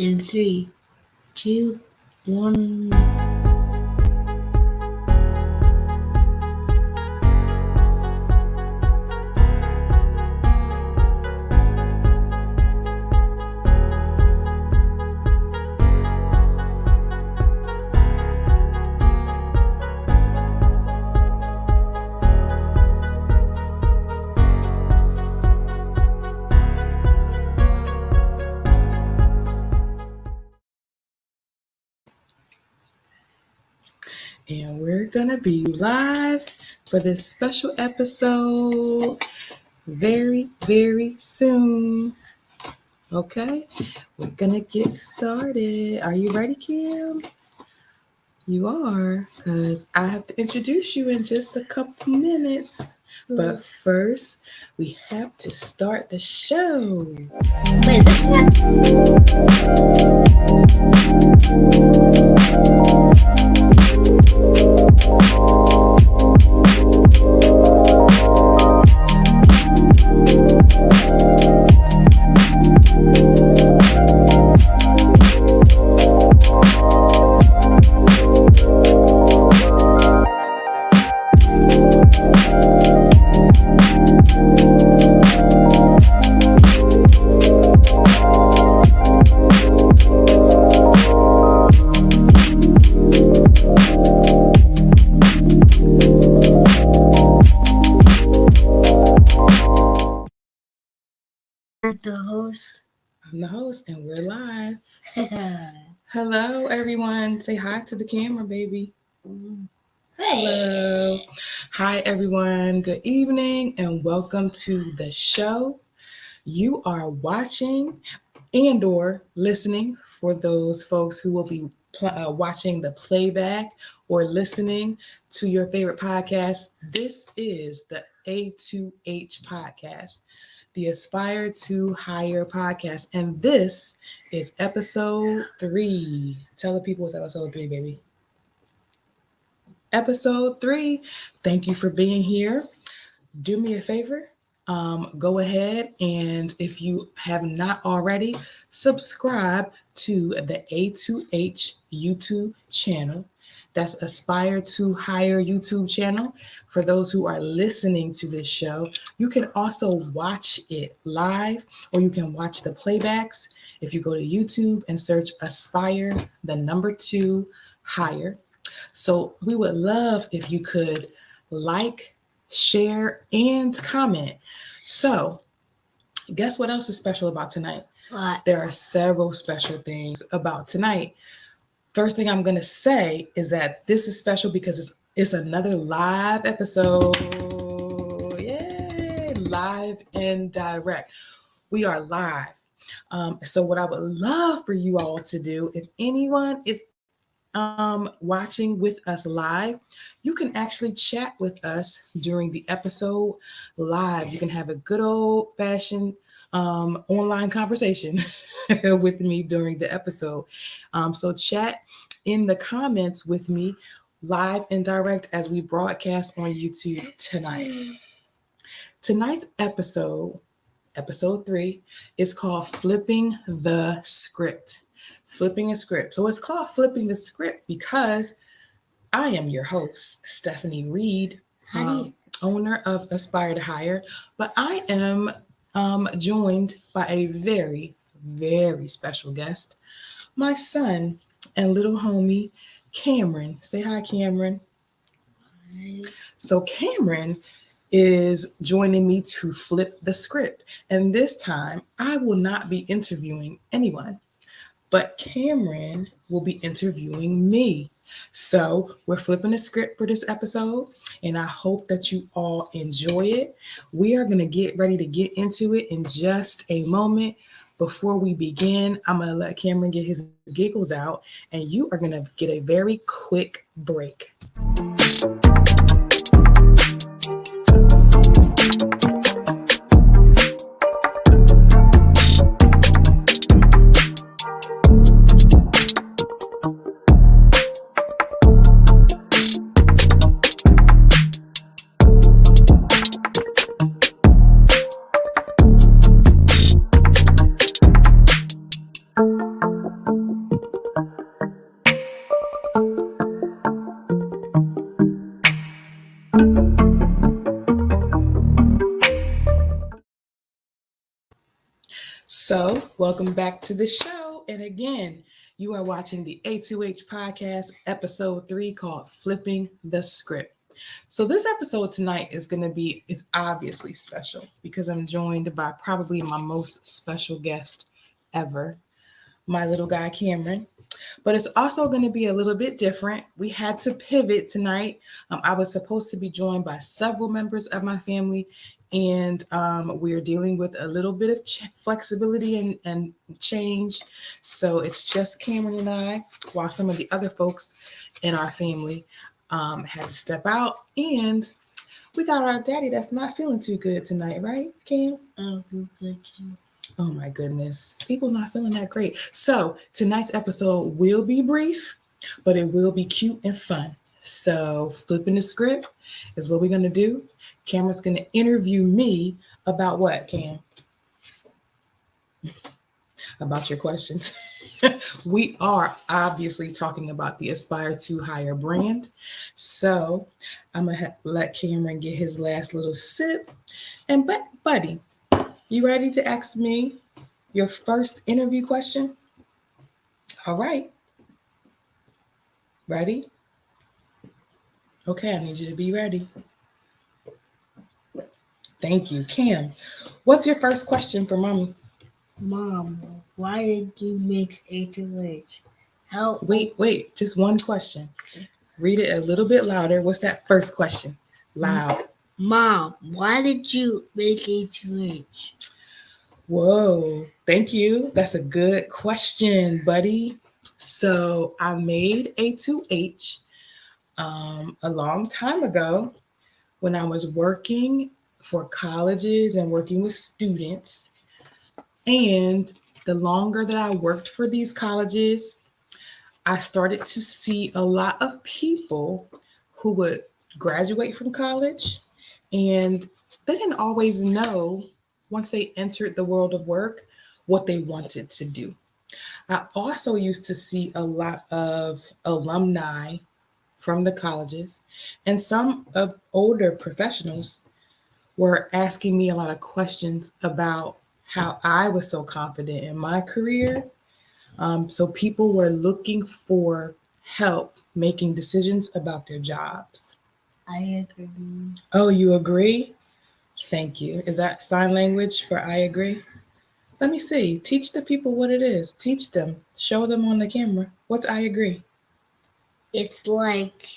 In 3, 2, 1. And we're going to be live for this special episode very, very soon. Okay, we're going to get started. Are you ready, Kim? You are, because I have to introduce you in just a couple minutes. But first, we have to start the show. Wait, this the host. I'm the host, and we're live. Hello, everyone. Say hi to the camera, baby. Hello. Hi, everyone. Good evening, and welcome to the show. You are watching and or listening for those folks who will be watching the playback or listening to your favorite podcast. This is the A2H Podcast, the Aspire to Hire podcast. And this is episode 3. Tell the people it's episode 3, baby. Episode 3. Thank you for being here. Do me a favor. Go ahead, and if you have not already, subscribe to the A2H YouTube channel. That's Aspire to Hire YouTube channel. For those who are listening to this show, you can also watch it live, or you can watch the playbacks if you go to YouTube and search Aspire, the number 2, Hire. So we would love if you could like, share, and comment. So guess what else is special about tonight? What? There are several special things about tonight. First thing I'm going to say is that this is special because it's another live episode. Yay! Live and direct. We are live. So what I would love for you all to do, if anyone is watching with us live, you can actually chat with us during the episode live. You can have a good old fashioned online conversation with me during the episode. So chat in the comments with me live and direct as we broadcast on YouTube tonight. Tonight's episode 3, is called Flipping the Script. Flipping a script. So it's called Flipping the Script because I am your host, Stephanie Reed, owner of Aspire to Hire, but I am joined by a very, very special guest, my son and little homie, Cameron. Say hi, Cameron. Hi. So Cameron is joining me to flip the script. And this time, I will not be interviewing anyone, but Cameron will be interviewing me. So we're flipping the script for this episode, and I hope that you all enjoy it. We are going to get ready to get into it in just a moment. Before we begin, I'm going to let Cameron get his giggles out, and you are going to get a very quick break. So, welcome back to the show. And again, you are watching the A2H Podcast, episode 3, called Flipping the Script. So, this episode tonight is obviously special because I'm joined by probably my most special guest ever, my little guy, Cameron. But it's also going to be a little bit different. We had to pivot tonight. I was supposed to be joined by several members of my family, and we're dealing with a little bit of flexibility and change. So it's just Cameron and I, while some of the other folks in our family had to step out. And we got our daddy that's not feeling too good tonight, right, Cam? I don't feel good too. Oh my goodness. People not feeling that great. So tonight's episode will be brief, but it will be cute and fun. So flipping the script is what we're going to do. Cameron's going to interview me about what, Cam? About your questions. We are obviously talking about the Aspire to Higher brand. So I'm going to let Cameron get his last little sip. And buddy, you ready to ask me your first interview question? All right. Ready? Okay, I need you to be ready. Thank you. Cam, what's your first question for mommy? Mom, why did you make A2H? How? Wait, just one question. Read it a little bit louder. What's that first question? Loud. Mom, why did you make A2H? Whoa, thank you. That's a good question, buddy. So I made A2H a long time ago when I was working for colleges and working with students. And the longer that I worked for these colleges, I started to see a lot of people who would graduate from college and they didn't always know once they entered the world of work what they wanted to do. I also used to see a lot of alumni from the colleges and some of older professionals were asking me a lot of questions about how I was so confident in my career. So people were looking for help making decisions about their jobs. I agree. Oh, you agree? Thank you. Is that sign language for I agree? Let me see. Teach the people what it is. Teach them. Show them on the camera. What's I agree? It's like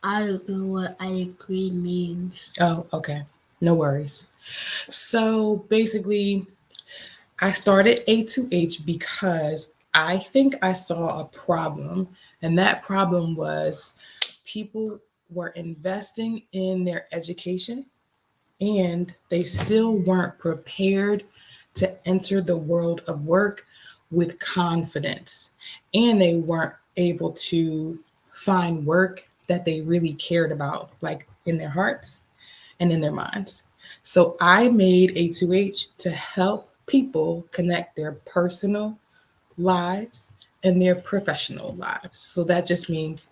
I don't know what I agree means. Oh, okay. No worries. So basically, I started A2H because I think I saw a problem, and that problem was people were investing in their education and they still weren't prepared to enter the world of work with confidence, and they weren't able to find work that they really cared about, like in their hearts and in their minds. So I made A2H to help people connect their personal lives and their professional lives. So that just means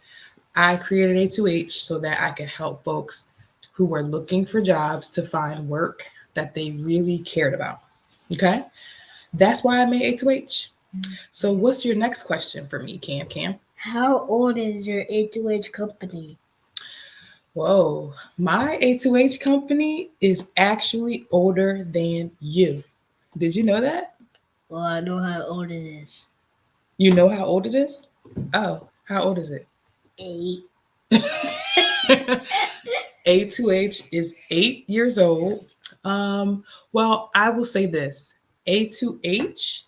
I created A2H so that I could help folks who were looking for jobs to find work that they really cared about. Okay? That's why I made A2H. So what's your next question for me, Cam? How old is your A2H company? Whoa, my A2H company is actually older than you. Did you know that? Well, I know how old it is. You know how old it is? Oh, how old is it? 8. A2H is 8 years old. Well, I will say this. A2H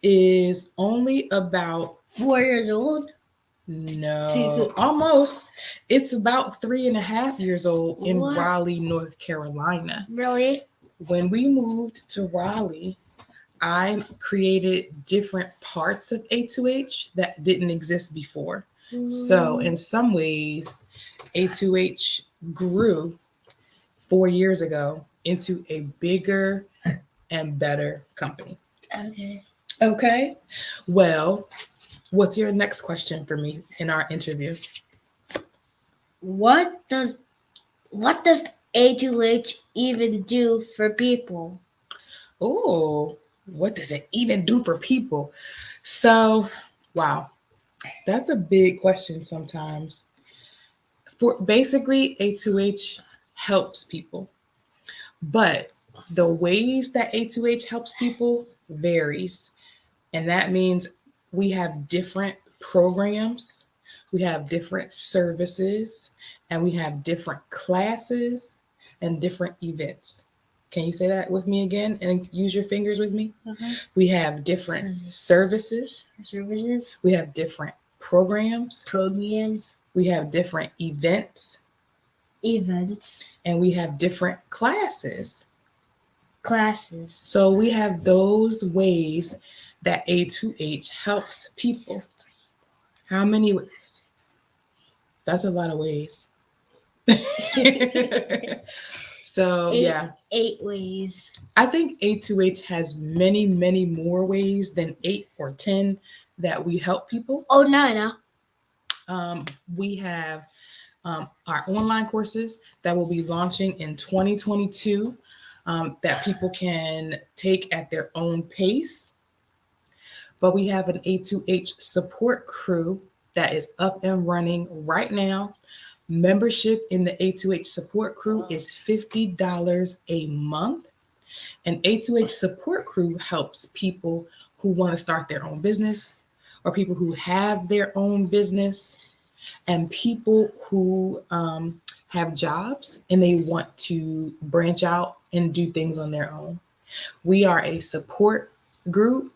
is only about 4 years old? no, almost. It's about 3.5 years old in What? Raleigh, North Carolina. Really? When we moved to Raleigh, I created different parts of A2H that didn't exist before. So, in some ways, A2H grew 4 years ago into a bigger and better company. Okay. Okay. Well, what's your next question for me in our interview? What does A2H even do for people? Oh, what does it even do for people? So, wow, that's a big question sometimes. For basically, A2H helps people, but the ways that A2H helps people varies. And that means we have different programs, we have different services, and we have different classes and different events. Can you say that with me again and use your fingers with me? We have different services, Services, we have different programs, programs, we have different events, events, and we have different classes. classes. So we have those ways that A2H helps people. How many? That's a lot of ways. So eight, yeah, 8 ways. I think A2H has many, many more ways than 8 or 10 that we help people. Oh, no, I know. Um, we have our online courses that will be launching in 2022 that people can take at their own pace. But we have an A2H support crew that is up and running right now. Membership in the A2H support crew is $50 a month. And A2H support crew helps people who want to start their own business or people who have their own business and people who have jobs and they want to branch out and do things on their own. We are a support group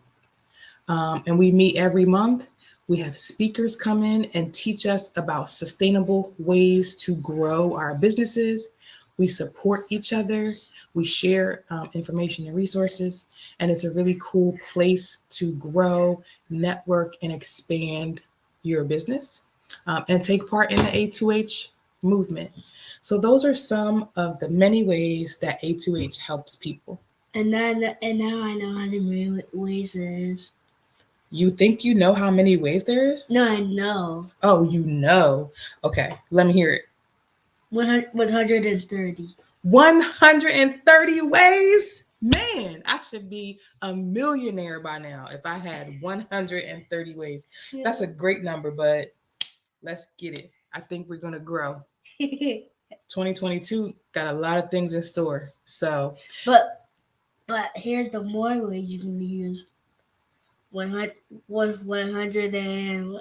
and we meet every month. We have speakers come in and teach us about sustainable ways to grow our businesses. We support each other. We share information and resources. And it's a really cool place to grow, network, and expand your business and take part in the A2H movement. So, those are some of the many ways that A2H helps people. And now I know how many ways there is. You think you know how many ways there is? No, I know. Oh, you know. Okay, let me hear it. 130. 130 ways? Man, I should be a millionaire by now if I had 130 ways. That's a great number, but let's get it. I think we're going to grow. 2022 got a lot of things in store. So, but here's the more ways you can use. 100 and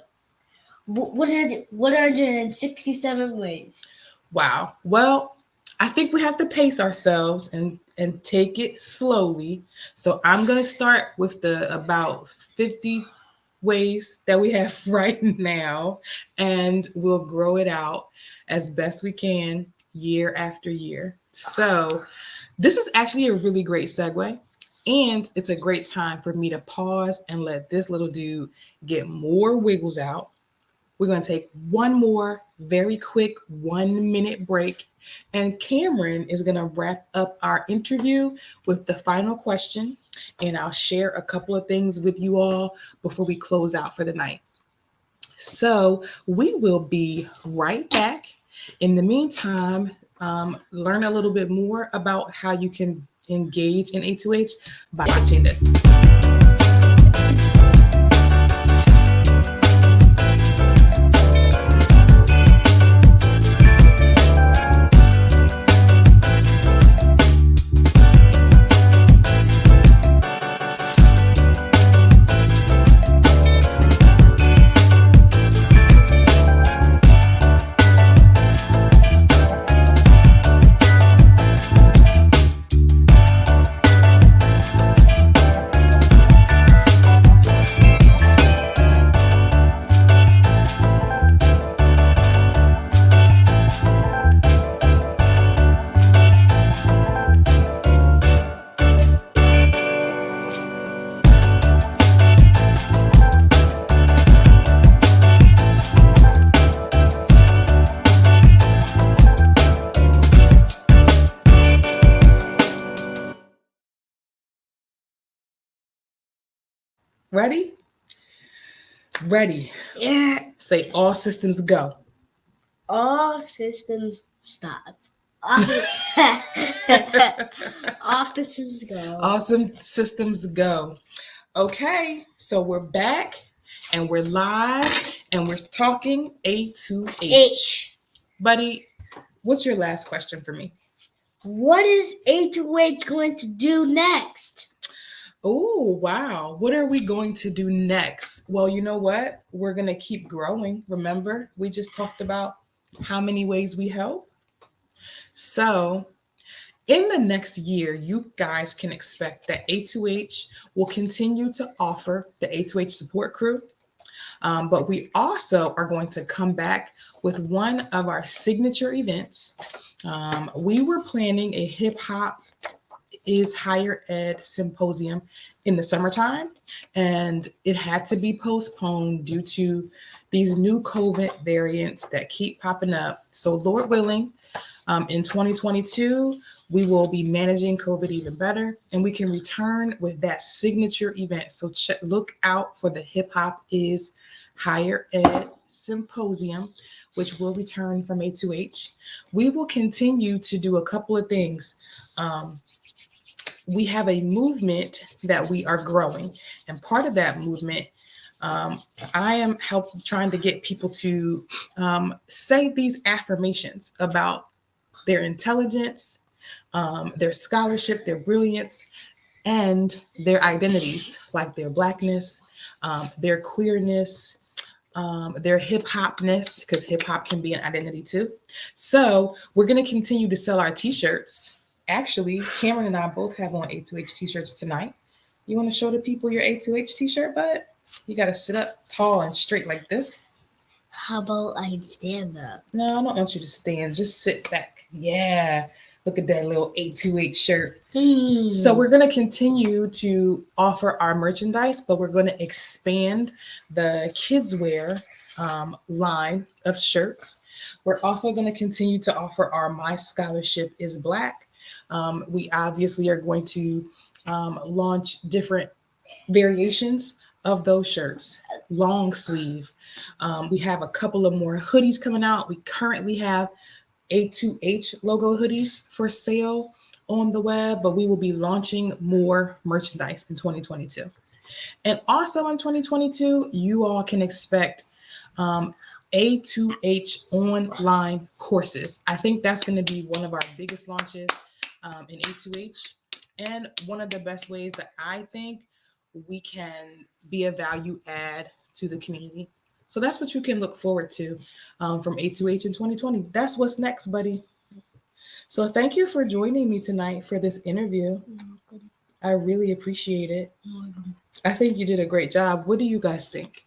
167 ways. wow. Well, I think we have to pace ourselves and take it slowly. So I'm gonna start with the about 50 ways that we have right now, and we'll grow it out as best we can year after year. So this is actually a really great segue. And it's a great time for me to pause and let this little dude get more wiggles out. We're going to take one more very quick 1 minute break. And Cameron is going to wrap up our interview with the final question. And I'll share a couple of things with you all before we close out for the night. So we will be right back. In the meantime, learn a little bit more about how you can engage in A2H by watching this. Ready? Ready. Yeah. Say all systems go. All systems stop. Off the, off the systems go. Awesome systems go. Okay, so we're back and we're live and we're talking A2H. H. Buddy, what's your last question for me? What is A2H going to do next? Oh, wow. What are we going to do next? Well, you know what? We're going to keep growing. Remember, we just talked about how many ways we help. So, in the next year, you guys can expect that A2H will continue to offer the A2H support crew. But we also are going to come back with one of our signature events. We were planning a hip hop is higher ed symposium in the summertime, and it had to be postponed due to these new COVID variants that keep popping up. So, Lord willing, in 2022, we will be managing COVID even better, and we can return with that signature event. So, look out for the Hip Hop is Higher Ed Symposium, which will return from A2H. We will continue to do a couple of things. We have a movement that we are growing, and part of that movement, I am trying to get people to say these affirmations about their intelligence, their scholarship, their brilliance, and their identities, like their blackness, their queerness, their hip hopness, because hip hop can be an identity too. So we're going to continue to sell our t-shirts. Actually, Cameron and I both have on A2H t-shirts tonight. You want to show the people your A2H t-shirt, bud? You got to sit up tall and straight like this. How about I stand up? No, I don't want you to stand. Just sit back. Yeah. Look at that little A2H shirt. So we're going to continue to offer our merchandise, but we're going to expand the kids wear line of shirts. We're also going to continue to offer our My Scholarship is Black. We obviously are going to launch different variations of those shirts, long sleeve. We have a couple of more hoodies coming out. We currently have A2H logo hoodies for sale on the web, but we will be launching more merchandise in 2022. And also in 2022, you all can expect A2H online courses. I think that's going to be one of our biggest launches in A2H, and one of the best ways that I think we can be a value add to the community. So that's what you can look forward to from A2H in 2020. That's what's next, buddy. So thank you for joining me tonight for this interview. I really appreciate it. I think you did a great job. What do you guys think?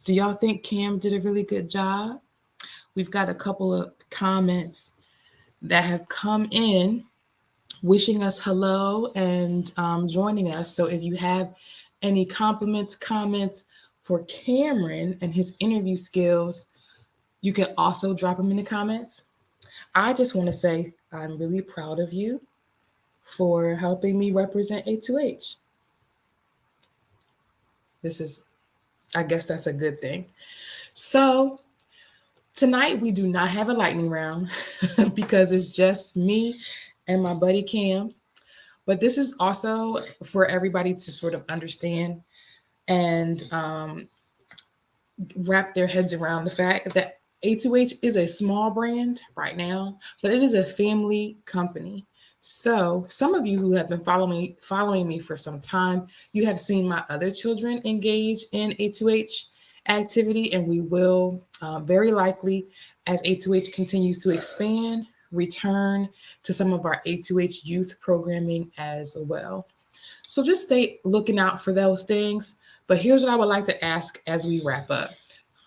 Do y'all think Cam did a really good job? We've got a couple of comments that have come in wishing us hello and joining us. So if you have any compliments, comments for Cameron and his interview skills, you can also drop them in the comments. I just want to say I'm really proud of you for helping me represent A2H. I guess that's a good thing. So tonight we do not have a lightning round because it's just me and my buddy Cam. But this is also for everybody to sort of understand and wrap their heads around the fact that A2H is a small brand right now, but it is a family company. So some of you who have been following me for some time, you have seen my other children engage in A2H activity, and we will very likely, as A2H continues to expand, return to some of our A2H youth programming as well. So just stay looking out for those things. But here's what I would like to ask as we wrap up.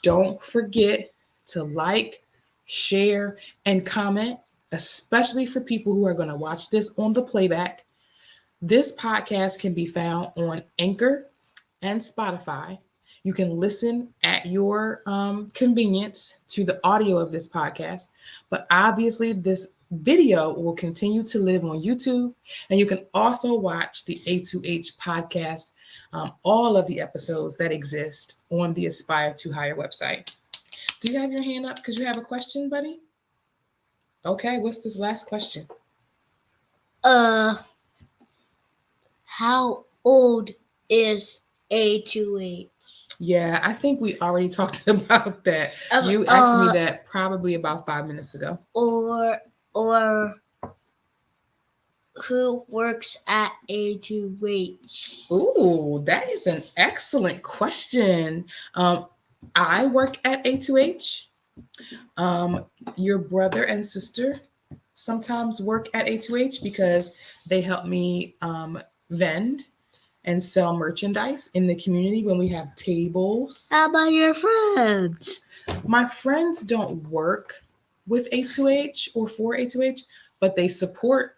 Don't forget to like, share, and comment, especially for people who are going to watch this on the playback. This podcast can be found on Anchor and Spotify. You can listen at your convenience to the audio of this podcast, but obviously this video will continue to live on YouTube, and you can also watch the A2H podcast, all of the episodes that exist on the Aspire to Higher website. Do you have your hand up because you have a question, buddy? Okay, what's this last question? Uh, how old is A2H? Yeah, I think we already talked about that. Um, You asked me uh, that probably about 5 minutes ago. or or who works at A2H? Ooh, that is an excellent question. Um, I work at A2H. Um, your brother and sister sometimes work at A2H because they help me vend and sell merchandise in the community when we have tables. How about your friends? My friends don't work with A2H or for A2H, but they support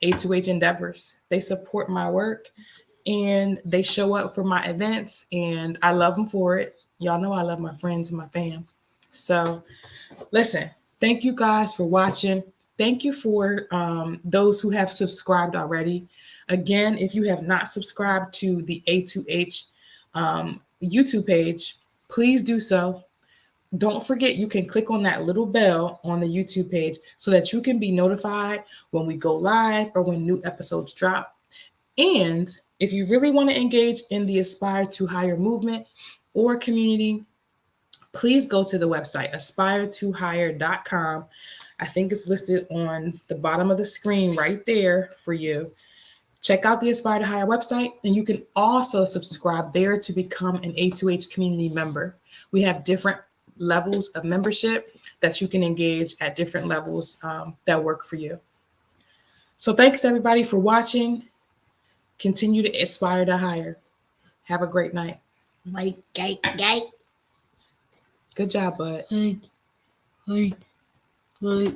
A2H endeavors. They support my work and they show up for my events, and I love them for it. Y'all know I love my friends and my fam. So, listen, thank you guys for watching. Thank you for those who have subscribed already. Again, if you have not subscribed to the A2H YouTube page, please do so. Don't forget, you can click on that little bell on the YouTube page so that you can be notified when we go live or when new episodes drop. And if you really want to engage in the Aspire to Hire movement or community, please go to the website aspiretohire.com. I think it's listed on the bottom of the screen right there for you. Check out the Aspire to Hire website, and you can also subscribe there to become an A2H community member. We have different levels of membership that you can engage at different levels that work for you. So, thanks everybody for watching. Continue to aspire to hire. Have a great night. Like, gate. Good job, bud. Hey, hey, hey.